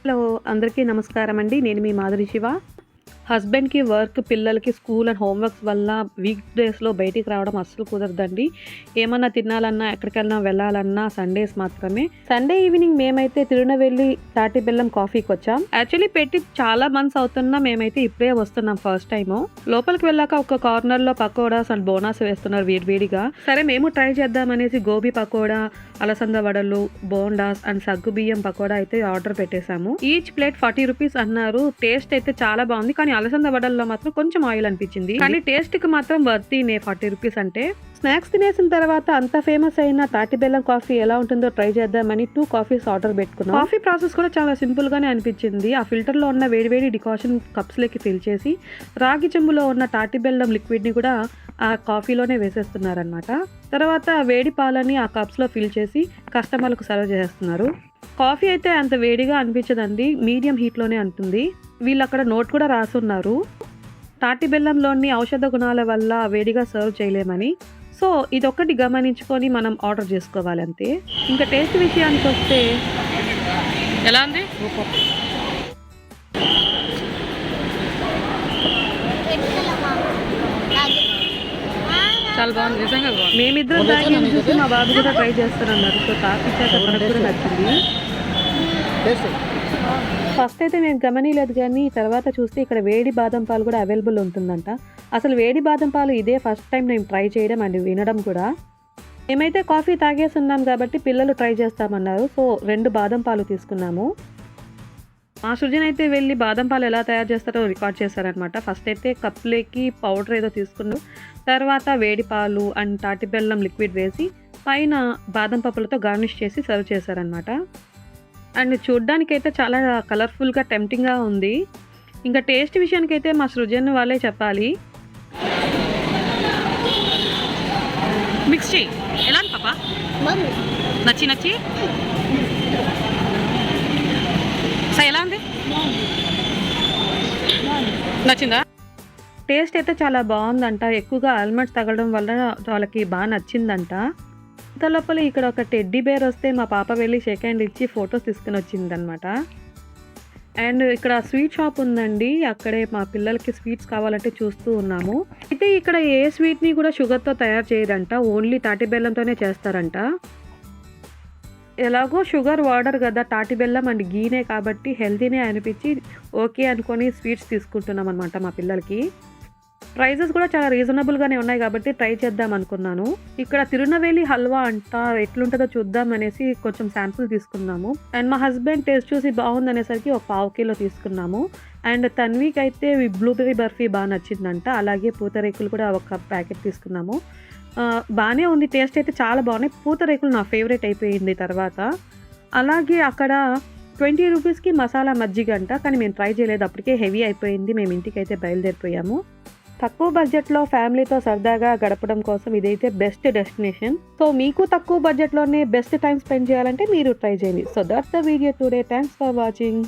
Hello అందరికీ నమస్కారం అండి. నేను మీ మాధురి శివ. హస్బెండ్‌కి వర్క్, పిల్లలకి స్కూల్ అండ్ హోంవర్క్స్ వల్ల వీక్ డేస్‌లో బయటికి రావడం అస్సలు కుదరదండి. ఏమన్నా తినాలన్నా, ఎక్కడికైనా వెళ్ళాలన్నా సండేస్ మాత్రమే. సండే ఈవినింగ్ మేమైతే తిరునవెల్లి తాటి బెల్లం కాఫీకొచ్చాం. యాక్చువల్లీ పెట్టి చాలా మంత్స్ అవుతున్నా మేమైతే ఇప్పుడే వస్తున్నాం ఫస్ట్ టైము. లోపలికి వెళ్ళాక ఒక కార్నర్‌లో పకోడాస్ అండ్ బోనాస్ వేస్తున్నారు వేడివేడిగా. సరే మేము ట్రై చేద్దామనేసి గోబీ పకోడా, అలసంద వడలు, బోండాస్ అండ్ సగ్గుబియ్యం పకోడా అయితే ఆర్డర్ పెట్టేశాము. ఈచ్ ప్లేట్ 40 రూపీస్ అన్నారు. టేస్ట్ అయితే చాలా బాగుంది. కానీ అలసంద వడల్లో మాత్రం కొంచెం ఆయిల్ అనిపించింది. కానీ టేస్ట్ కి మాత్రం వర్తీనే 40 రూపీస్ అంటే. స్నాక్స్ తినేసిన తర్వాత అంత ఫేమస్ అయిన తాటి బెల్లం కాఫీ ఎలా ఉంటుందో ట్రై చేద్దామని 2 కాఫీస్ ఆర్డర్ పెట్టుకున్నాం. కాఫీ ప్రాసెస్ కూడా చాలా సింపుల్ గానే అనిపించింది. ఆ ఫిల్టర్ లో ఉన్న వేడివేడి డికాషన్ కప్స్ లోకి ఫిల్ చేసి రాగి చెంబులో ఉన్న తాటి బెల్లం లిక్విడ్ ని కూడా ఆ కాఫీలోనే వేసేస్తున్నారనమాట. తర్వాత వేడి పాలని ఆ కప్స్ లో ఫిల్ చేసి కస్టమర్లకు సర్వ్ చేస్తున్నారు. కాఫీ అయితే అంత వేడిగా అనిపించదండి, మీడియం హీట్లోనే ఉంటుంది. వీళ్ళు అక్కడ నోట్ కూడా రాసున్నారు, తాటి బెల్లంలోని ఔషధ గుణాల వల్ల వేడిగా సర్వ్ చేయలేమని. సో ఇదొక్కటి గమనించుకొని మనం ఆర్డర్ చేసుకోవాలి అంతే. ఇంకా టేస్ట్ విషయానికి వస్తే ఎలా ఉంది? చాలా బాగుంది, నిజంగా బాగుంది. మేమిద్దరం తాగి చూసి మా బాబు కూడా ట్రై చేస్తానన్నారు. సో తాపిచ్చాక తనకు కూడా నచ్చింది. ఫస్ట్ అయితే నేను గమనిలేదు, కానీ తర్వాత చూస్తే ఇక్కడ వేడి బాదం పాలు కూడా అవైలబుల్ ఉంటుందంట. అసలు వేడి బాదం పాలు ఇదే ఫస్ట్ టైం నేను ట్రై చేయడం అండ్ వినడం కూడా. మేమైతే కాఫీ తాగేసి ఉన్నాం కాబట్టి పిల్లలు ట్రై చేస్తామన్నారు. సో 2 బాదం పాలు తీసుకున్నాము. మా సృజన్ అయితే వెళ్ళి బాదం పాలు ఎలా తయారు చేస్తారో రికార్డ్ చేశారనమాట. ఫస్ట్ అయితే కప్లోకి పౌడర్ ఏదో తీసుకున్నాం. తర్వాత వేడి పాలు అండ్ తాటి బెల్లం లిక్విడ్ వేసి పైన బాదం పప్పులతో గార్నిష్ చేసి సర్వ్ చేశారనమాట. అండ్ చూడ్డానికైతే చాలా కలర్ఫుల్గా టెంప్టింగ్గా ఉంది. ఇంకా టేస్ట్ విషయానికైతే మా సృజన్ వాళ్ళే చెప్పాలి. మిక్స్ చేయి, ఎలా ఉంది పాపా? నచ్చి ఎలా ఉంది? నచ్చిందా? టేస్ట్ అయితే చాలా బాగుందంట. ఎక్కువగా ఆల్మండ్స్ తగలడం వల్ల వాళ్ళకి బాగా నచ్చిందంట. ఇంత లోపల ఇక్కడ ఒక టెడ్డీ బేర్ వస్తే మా పాప వెళ్ళి షేక్ హ్యాండ్ ఇచ్చి ఫొటోస్ తీసుకుని వచ్చిందనమాట. అండ్ ఇక్కడ స్వీట్ షాప్ ఉందండి, అక్కడే మా పిల్లలకి స్వీట్స్ కావాలంటే చూస్తూ ఉన్నాము. అయితే ఇక్కడ ఏ స్వీట్ని కూడా షుగర్తో తయారు చేయరంట, ఓన్లీ తాటి బెల్లంతోనే చేస్తారంట. ఎలాగో షుగర్ వాడరు కదా, తాటి బెల్లం అండ్ గీనే కాబట్టి హెల్తీనే అనిపించి ఓకే అనుకొని స్వీట్స్ తీసుకుంటున్నాం అనమాట మా పిల్లలకి. ప్రైజెస్ కూడా చాలా రీజనబుల్గానే ఉన్నాయి కాబట్టి ట్రై చేద్దాం అనుకున్నాను. ఇక్కడ తిరునవేలి హల్వా అంట, ఎట్లుంటుందో చూద్దాం అనేసి కొంచెం శాంపుల్ తీసుకున్నాము. అండ్ మా హస్బెండ్ టేస్ట్ చూసి బాగుంది అనేసరికి ఒక 1/2 కిలో తీసుకున్నాము. అండ్ తన్వికి అయితే బ్లూబెర్రీ బర్ఫీ బాగా నచ్చిందంట, అలాగే పూతరేకులు కూడా ఒక ప్యాకెట్ తీసుకున్నాము. బాగానే ఉంది, టేస్ట్ అయితే చాలా బాగున్నాయి. పూతరేకులు నా ఫేవరెట్ అయిపోయింది తర్వాత. అలాగే అక్కడ 20 రూపీస్కి మసాలా మజ్జిగ అంట, కానీ మేము ట్రై చేయలేదు, అప్పటికే హెవీ అయిపోయింది. మేము ఇంటికి అయితే బయలుదేరిపోయాము. తక్కువ బడ్జెట్లో ఫ్యామిలీతో సరదాగా గడపడం కోసం ఇదైతే బెస్ట్ డెస్టినేషన్. సో మీకు తక్కువ బడ్జెట్లోనే బెస్ట్ టైం స్పెండ్ చేయాలంటే మీరు ట్రై చేయండి. So that's the video today. Thanks for watching.